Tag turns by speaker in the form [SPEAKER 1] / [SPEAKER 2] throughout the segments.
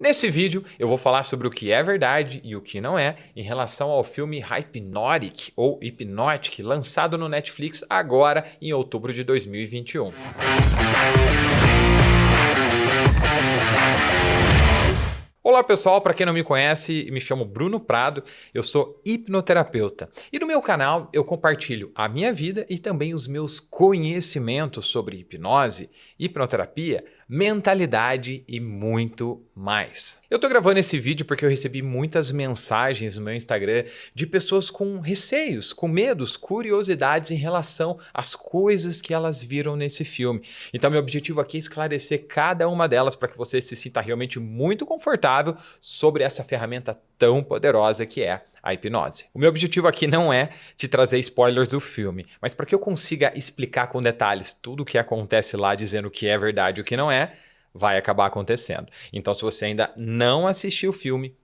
[SPEAKER 1] Nesse vídeo eu vou falar sobre o que é verdade e o que não é em relação ao filme Hypnotic ou Hypnotic, lançado no Netflix agora em outubro de 2021. Olá pessoal, para quem não me conhece, me chamo Bruno Prado, eu sou hipnoterapeuta e no meu canal eu compartilho a minha vida e também os meus conhecimentos sobre hipnose, hipnoterapia, mentalidade e muito mais. Eu tô gravando esse vídeo porque eu recebi muitas mensagens no meu Instagram de pessoas com receios, com medos, curiosidades em relação às coisas que elas viram nesse filme. Então meu objetivo aqui é esclarecer cada uma delas para que você se sinta realmente muito confortável sobre essa ferramenta tão poderosa que é a hipnose. O meu objetivo aqui não é te trazer spoilers do filme, mas para que eu consiga explicar com detalhes tudo o que acontece lá, dizendo o que é verdade e o que não é, vai acabar acontecendo. Então, se você ainda não assistiu o filme,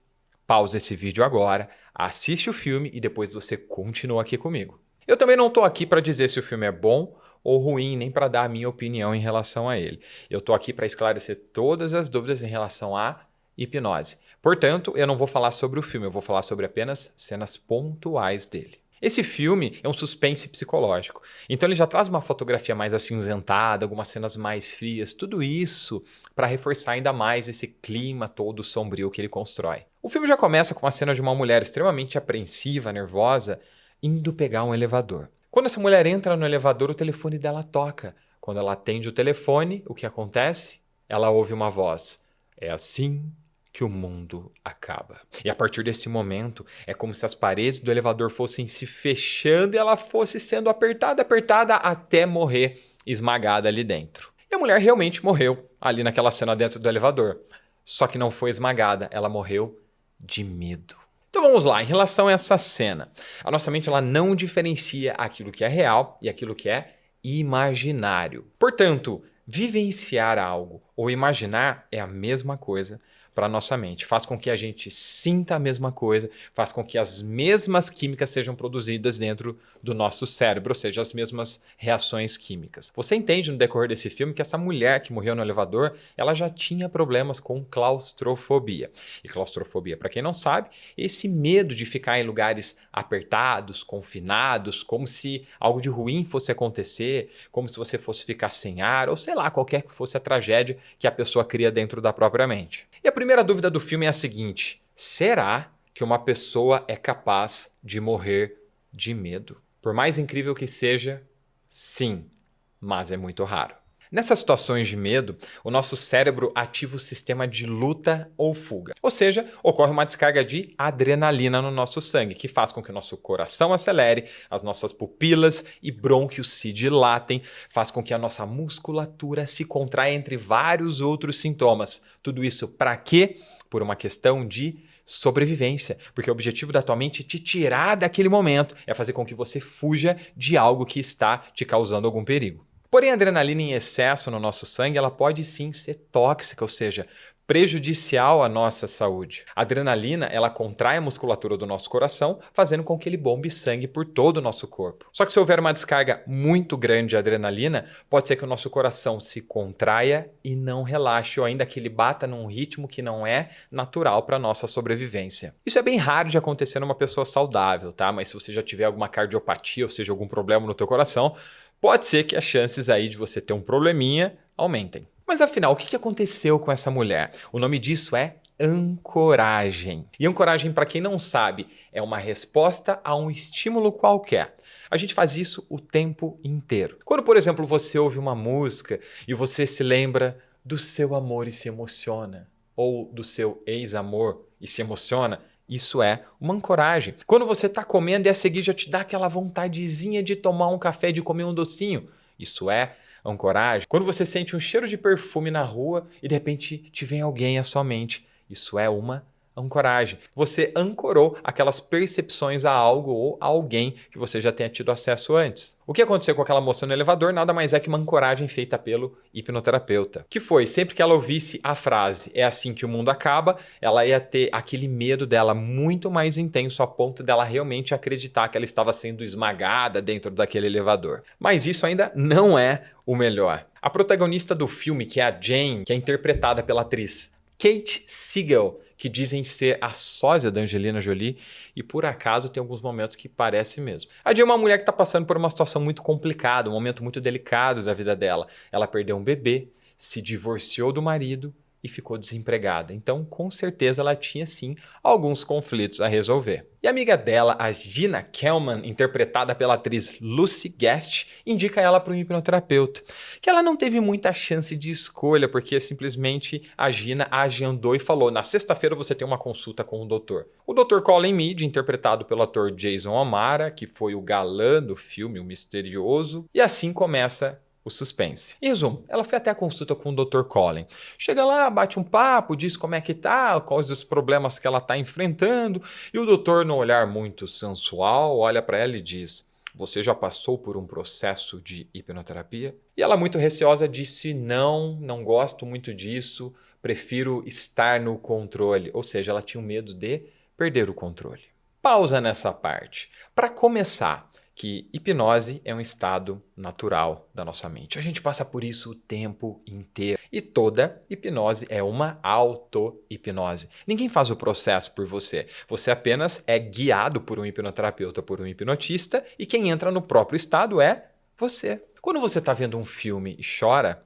[SPEAKER 1] pausa esse vídeo agora, assiste o filme e depois você continua aqui comigo. Eu também não estou aqui para dizer se o filme é bom ou ruim, nem para dar a minha opinião em relação a ele. Eu estou aqui para esclarecer todas as dúvidas em relação a hipnose. Portanto, eu não vou falar sobre o filme, eu vou falar sobre apenas cenas pontuais dele. Esse filme é um suspense psicológico, então ele já traz uma fotografia mais acinzentada, algumas cenas mais frias, tudo isso para reforçar ainda mais esse clima todo sombrio que ele constrói. O filme já começa com uma cena de uma mulher extremamente apreensiva, nervosa, indo pegar um elevador. Quando essa mulher entra no elevador, o telefone dela toca. Quando ela atende o telefone, o que acontece? Ela ouve uma voz. É assim que o mundo acaba. E a partir desse momento, é como se as paredes do elevador fossem se fechando e ela fosse sendo apertada, apertada até morrer esmagada ali dentro. E a mulher realmente morreu ali naquela cena dentro do elevador. Só que não foi esmagada, ela morreu de medo. Então vamos lá, em relação a essa cena. A nossa mente ela não diferencia aquilo que é real e aquilo que é imaginário. Portanto, vivenciar algo ou imaginar é a mesma coisa para a nossa mente. Faz com que a gente sinta a mesma coisa, faz com que as mesmas químicas sejam produzidas dentro do nosso cérebro, ou seja, as mesmas reações químicas. Você entende no decorrer desse filme que essa mulher que morreu no elevador, ela já tinha problemas com claustrofobia. E claustrofobia, para quem não sabe, é esse medo de ficar em lugares apertados, confinados, como se algo de ruim fosse acontecer, como se você fosse ficar sem ar, ou sei lá, qualquer que fosse a tragédia que a pessoa cria dentro da própria mente. E a primeira dúvida do filme é a seguinte: será que uma pessoa é capaz de morrer de medo? Por mais incrível que seja, sim, mas é muito raro. Nessas situações de medo, o nosso cérebro ativa o sistema de luta ou fuga. Ou seja, ocorre uma descarga de adrenalina no nosso sangue, que faz com que o nosso coração acelere, as nossas pupilas e brônquios se dilatem, faz com que a nossa musculatura se contraia, entre vários outros sintomas. Tudo isso para quê? Por uma questão de sobrevivência, porque o objetivo da tua mente é te tirar daquele momento, é fazer com que você fuja de algo que está te causando algum perigo. Porém, a adrenalina em excesso no nosso sangue, ela pode sim ser tóxica, ou seja, prejudicial à nossa saúde. A adrenalina, ela contrai a musculatura do nosso coração, fazendo com que ele bombe sangue por todo o nosso corpo. Só que se houver uma descarga muito grande de adrenalina, pode ser que o nosso coração se contraia e não relaxe, ou ainda que ele bata num ritmo que não é natural para a nossa sobrevivência. Isso é bem raro de acontecer numa pessoa saudável, tá? Mas se você já tiver alguma cardiopatia, ou seja, algum problema no teu coração, pode ser que as chances aí de você ter um probleminha aumentem. Mas afinal, o que aconteceu com essa mulher? O nome disso é ancoragem. E ancoragem, para quem não sabe, é uma resposta a um estímulo qualquer. A gente faz isso o tempo inteiro. Quando, por exemplo, você ouve uma música e você se lembra do seu amor e se emociona, ou do seu ex-amor e se emociona, isso é uma ancoragem. Quando você está comendo e a seguir já te dá aquela vontadezinha de tomar um café, de comer um docinho, isso é ancoragem. Quando você sente um cheiro de perfume na rua e de repente te vem alguém à sua mente, isso é uma ancoragem. Você ancorou aquelas percepções a algo ou a alguém que você já tenha tido acesso antes. O que aconteceu com aquela moça no elevador nada mais é que uma ancoragem feita pelo hipnoterapeuta. Que foi, sempre que ela ouvisse a frase "é assim que o mundo acaba", ela ia ter aquele medo dela muito mais intenso a ponto dela realmente acreditar que ela estava sendo esmagada dentro daquele elevador. Mas isso ainda não é o melhor. A protagonista do filme, que é a Jane, que é interpretada pela atriz Kate Siegel, que dizem ser a sósia da Angelina Jolie, e por acaso tem alguns momentos que parece mesmo. A Jill é uma mulher que está passando por uma situação muito complicada, um momento muito delicado da vida dela. Ela perdeu um bebê, se divorciou do marido e ficou desempregada. Então, com certeza, ela tinha sim alguns conflitos a resolver. E a amiga dela, a Gina Kelman, interpretada pela atriz Lucy Guest, indica ela para um hipnoterapeuta, que ela não teve muita chance de escolha, porque simplesmente a Gina agendou e falou: na sexta-feira você tem uma consulta com o doutor. O Dr. Colin Mead, interpretado pelo ator Jason O'Mara, que foi o galã do filme O Misterioso, e assim começa o suspense. Em resumo, ela foi até a consulta com o Dr. Colin. Chega lá, bate um papo, diz como é que tá, quais os problemas que ela tá enfrentando, e o doutor, num olhar muito sensual, olha para ela e diz: você já passou por um processo de hipnoterapia? E ela, muito receosa, disse: não gosto muito disso, prefiro estar no controle. Ou seja, ela tinha um medo de perder o controle. Pausa nessa parte. Para começar, que hipnose é um estado natural da nossa mente. A gente passa por isso o tempo inteiro. E toda hipnose é uma auto-hipnose. Ninguém faz o processo por você. Você apenas é guiado por um hipnoterapeuta, por um hipnotista, e quem entra no próprio estado é você. Quando você está vendo um filme e chora,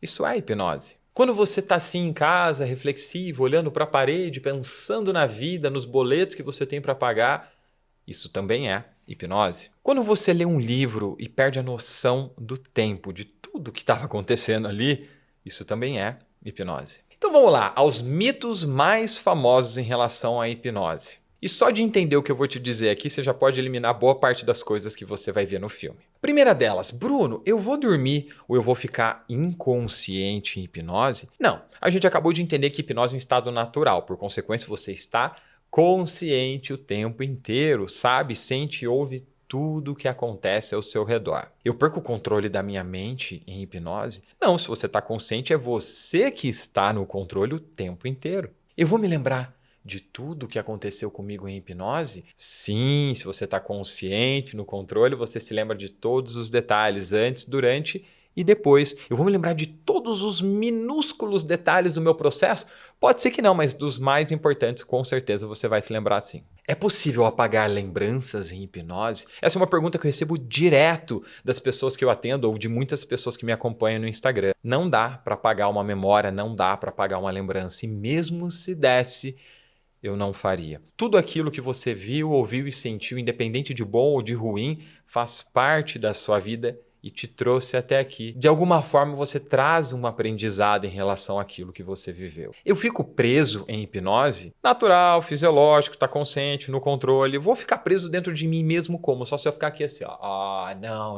[SPEAKER 1] isso é hipnose. Quando você está assim em casa, reflexivo, olhando para a parede, pensando na vida, nos boletos que você tem para pagar, isso também é hipnose. Quando você lê um livro e perde a noção do tempo, de tudo que estava acontecendo ali, isso também é hipnose. Então vamos lá, aos mitos mais famosos em relação à hipnose. E só de entender o que eu vou te dizer aqui, você já pode eliminar boa parte das coisas que você vai ver no filme. Primeira delas: Bruno, eu vou dormir ou eu vou ficar inconsciente em hipnose? Não, a gente acabou de entender que hipnose é um estado natural, por consequência você está consciente o tempo inteiro, sabe, sente e ouve tudo o que acontece ao seu redor. Eu perco o controle da minha mente em hipnose? Não, se você está consciente, é você que está no controle o tempo inteiro. Eu vou me lembrar de tudo o que aconteceu comigo em hipnose? Sim, se você está consciente no controle, você se lembra de todos os detalhes, antes, durante e depois. Eu vou me lembrar de todos os minúsculos detalhes do meu processo? Pode ser que não, mas dos mais importantes, com certeza você vai se lembrar sim. É possível apagar lembranças em hipnose? Essa é uma pergunta que eu recebo direto das pessoas que eu atendo ou de muitas pessoas que me acompanham no Instagram. Não dá para apagar uma memória, não dá para apagar uma lembrança. E mesmo se desse, eu não faria. Tudo aquilo que você viu, ouviu e sentiu, independente de bom ou de ruim, faz parte da sua vida e te trouxe até aqui. De alguma forma você traz um aprendizado em relação àquilo que você viveu. Eu fico preso em hipnose? Natural, fisiológico, tá consciente, no controle. Vou ficar preso dentro de mim mesmo como? Só se eu ficar aqui assim, ó.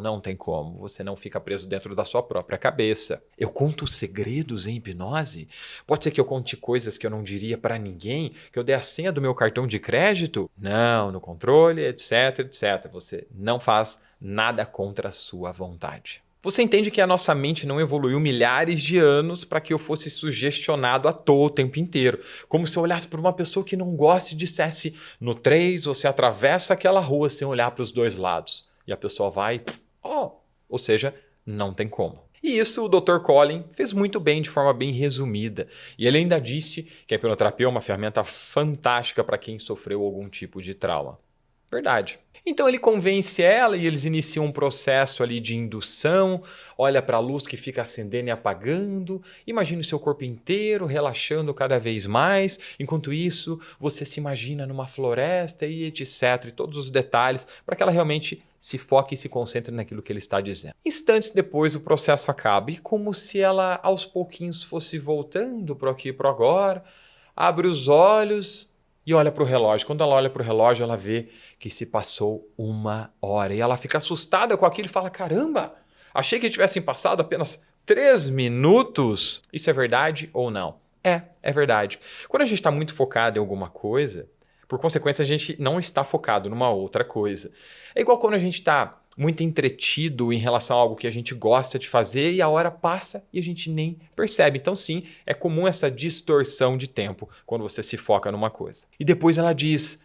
[SPEAKER 1] Não tem como. Você não fica preso dentro da sua própria cabeça. Eu conto segredos em hipnose? Pode ser que eu conte coisas que eu não diria pra ninguém, que eu dê a senha do meu cartão de crédito? Não, no controle, etc, etc. Você não faz nada contra a sua vontade. Você entende que a nossa mente não evoluiu milhares de anos para que eu fosse sugestionado à toa o tempo inteiro. Como se eu olhasse para uma pessoa que não gosta e dissesse: no 3 você atravessa aquela rua sem olhar para os dois lados. E a pessoa vai, ou seja, não tem como. E isso o Dr. Colin fez muito bem, de forma bem resumida. E ele ainda disse que a hipnoterapia é uma ferramenta fantástica para quem sofreu algum tipo de trauma. Verdade. Então ele convence ela e eles iniciam um processo ali de indução, olha para a luz que fica acendendo e apagando, imagina o seu corpo inteiro relaxando cada vez mais, enquanto isso você se imagina numa floresta e etc, e todos os detalhes para que ela realmente se foque e se concentre naquilo que ele está dizendo. Instantes depois o processo acaba e como se ela aos pouquinhos fosse voltando para aqui e para agora, abre os olhos e olha para o relógio. Quando ela olha para o relógio, ela vê que se passou 1 hora. E ela fica assustada com aquilo e fala: caramba, achei que tivessem passado apenas 3 minutos. Isso é verdade ou não? É verdade. Quando a gente está muito focado em alguma coisa, por consequência, a gente não está focado numa outra coisa. É igual quando a gente está muito entretido em relação a algo que a gente gosta de fazer e a hora passa e a gente nem percebe. Então sim, é comum essa distorção de tempo quando você se foca numa coisa. E depois ela diz: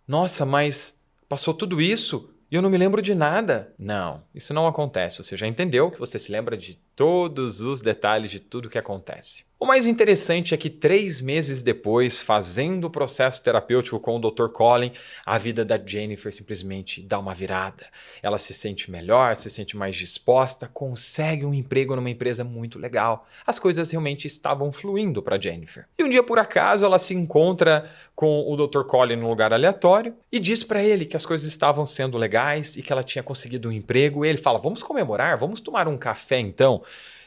[SPEAKER 1] nossa, mas passou tudo isso e eu não me lembro de nada. Não, isso não acontece. Você já entendeu que você se lembra de todos os detalhes de tudo o que acontece. O mais interessante é que 3 meses depois, fazendo o processo terapêutico com o Dr. Colin, a vida da Jennifer simplesmente dá uma virada. Ela se sente melhor, se sente mais disposta, consegue um emprego numa empresa muito legal. As coisas realmente estavam fluindo para Jennifer. E um dia, por acaso, ela se encontra com o Dr. Colin num lugar aleatório e diz para ele que as coisas estavam sendo legais e que ela tinha conseguido um emprego. E ele fala: vamos comemorar, vamos tomar um café então.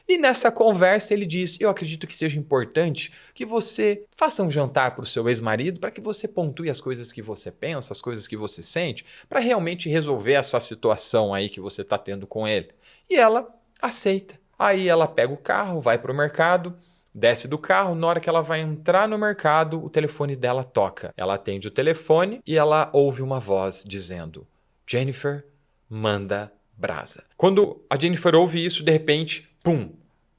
[SPEAKER 1] E nessa conversa ele diz: eu acredito que seja importante que você faça um jantar para o seu ex-marido para que você pontue as coisas que você pensa, as coisas que você sente, para realmente resolver essa situação aí que você está tendo com ele. E ela aceita. Aí ela pega o carro, vai para o mercado, desce do carro, na hora que ela vai entrar no mercado, o telefone dela toca. Ela atende o telefone e ela ouve uma voz dizendo: Jennifer, manda brasa. Quando a Jennifer ouve isso, de repente, pum,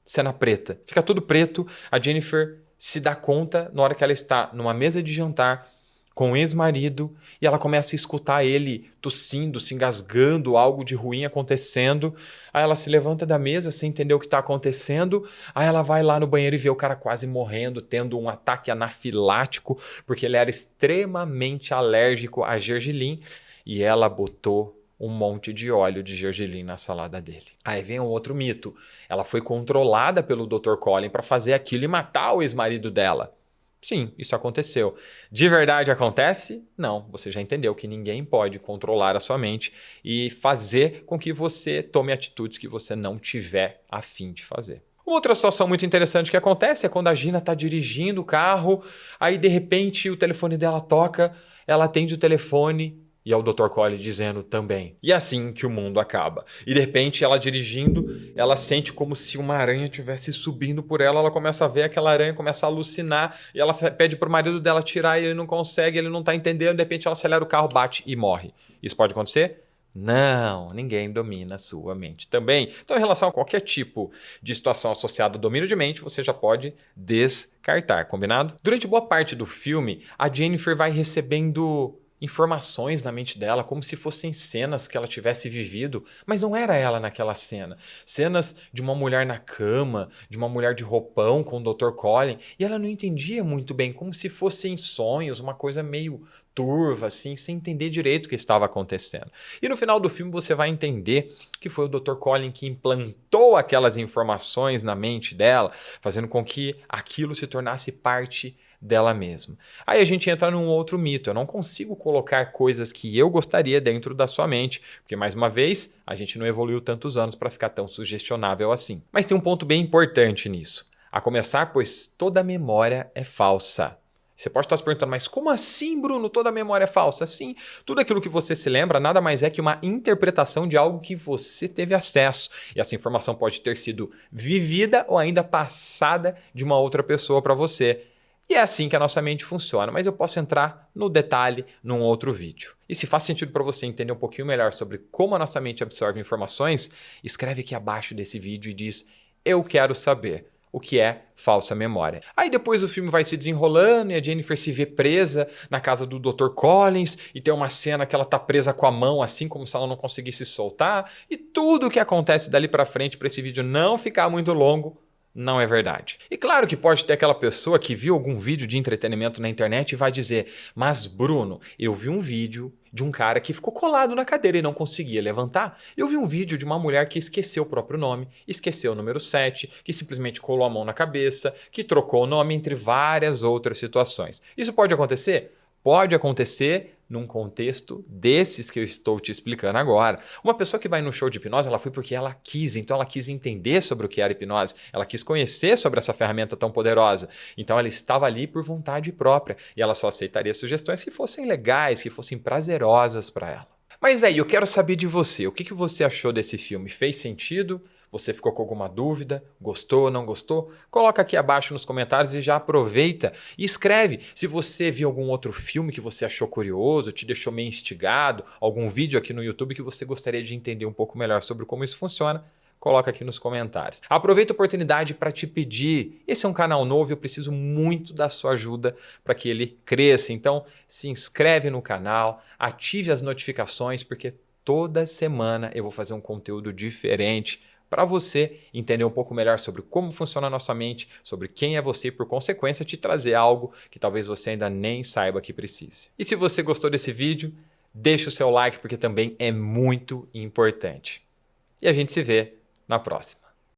[SPEAKER 1] cena preta. Fica tudo preto, a Jennifer se dá conta na hora que ela está numa mesa de jantar com o ex-marido e ela começa a escutar ele tossindo, se engasgando, algo de ruim acontecendo. Aí ela se levanta da mesa sem entender o que está acontecendo. Aí ela vai lá no banheiro e vê o cara quase morrendo, tendo um ataque anafilático, porque ele era extremamente alérgico a gergelim e ela botou um monte de óleo de gergelim na salada dele. Aí vem um outro mito. Ela foi controlada pelo Dr. Colin para fazer aquilo e matar o ex-marido dela. Sim, isso aconteceu. De verdade acontece? Não. Você já entendeu que ninguém pode controlar a sua mente e fazer com que você tome atitudes que você não tiver a fim de fazer. Uma outra situação muito interessante que acontece é quando a Gina está dirigindo o carro, aí de repente o telefone dela toca, ela atende o telefone e é o Dr. Colin dizendo também. E é assim que o mundo acaba. E de repente ela dirigindo, ela sente como se uma aranha estivesse subindo por ela, ela começa a ver aquela aranha, começa a alucinar, e ela pede pro marido dela tirar e ele não consegue, ele não tá entendendo, de repente ela acelera o carro, bate e morre. Isso pode acontecer? Não, ninguém domina a sua mente também. Então, em relação a qualquer tipo de situação associada ao domínio de mente, você já pode descartar, combinado? Durante boa parte do filme, a Jennifer vai recebendo informações na mente dela, como se fossem cenas que ela tivesse vivido, mas não era ela naquela cena. Cenas de uma mulher na cama, de uma mulher de roupão com o Dr. Colin, e ela não entendia muito bem, como se fossem sonhos, uma coisa meio turva, assim, sem entender direito o que estava acontecendo. E no final do filme você vai entender que foi o Dr. Colin que implantou aquelas informações na mente dela, fazendo com que aquilo se tornasse parte dela mesma. Aí a gente entra num outro mito. Eu não consigo colocar coisas que eu gostaria dentro da sua mente, porque mais uma vez, a gente não evoluiu tantos anos para ficar tão sugestionável assim. Mas tem um ponto bem importante nisso. A começar, pois toda memória é falsa. Você pode estar se perguntando, mas como assim, Bruno? Toda memória é falsa? Sim, tudo aquilo que você se lembra nada mais é que uma interpretação de algo que você teve acesso. E essa informação pode ter sido vivida ou ainda passada de uma outra pessoa para você. E é assim que a nossa mente funciona, mas eu posso entrar no detalhe num outro vídeo. E se faz sentido para você entender um pouquinho melhor sobre como a nossa mente absorve informações, escreve aqui abaixo desse vídeo e diz: eu quero saber o que é falsa memória. Aí depois o filme vai se desenrolando e a Jennifer se vê presa na casa do Dr. Collins e tem uma cena que ela tá presa com a mão assim como se ela não conseguisse soltar, e tudo o que acontece dali para frente para esse vídeo não ficar muito longo não é verdade. E claro que pode ter aquela pessoa que viu algum vídeo de entretenimento na internet e vai dizer: mas Bruno, eu vi um vídeo de um cara que ficou colado na cadeira e não conseguia levantar. Eu vi um vídeo de uma mulher que esqueceu o próprio nome, esqueceu o número 7, que simplesmente colou a mão na cabeça, que trocou o nome, entre várias outras situações. Isso pode acontecer? Pode acontecer num contexto desses que eu estou te explicando agora. Uma pessoa que vai no show de hipnose, ela foi porque ela quis, então ela quis entender sobre o que era hipnose, ela quis conhecer sobre essa ferramenta tão poderosa, então ela estava ali por vontade própria e ela só aceitaria sugestões que fossem legais, que fossem prazerosas para ela. Mas aí, eu quero saber de você, o que você achou desse filme? Fez sentido? Você ficou com alguma dúvida? Gostou, não gostou? Coloca aqui abaixo nos comentários e já aproveita e escreve. Se você viu algum outro filme que você achou curioso, te deixou meio instigado, algum vídeo aqui no YouTube que você gostaria de entender um pouco melhor sobre como isso funciona, coloca aqui nos comentários. Aproveito a oportunidade para te pedir, esse é um canal novo e eu preciso muito da sua ajuda para que ele cresça. Então, se inscreve no canal, ative as notificações, porque toda semana eu vou fazer um conteúdo diferente para você entender um pouco melhor sobre como funciona a nossa mente, sobre quem é você e, por consequência, te trazer algo que talvez você ainda nem saiba que precise. E se você gostou desse vídeo, deixa o seu like porque também é muito importante. E a gente se vê na próxima.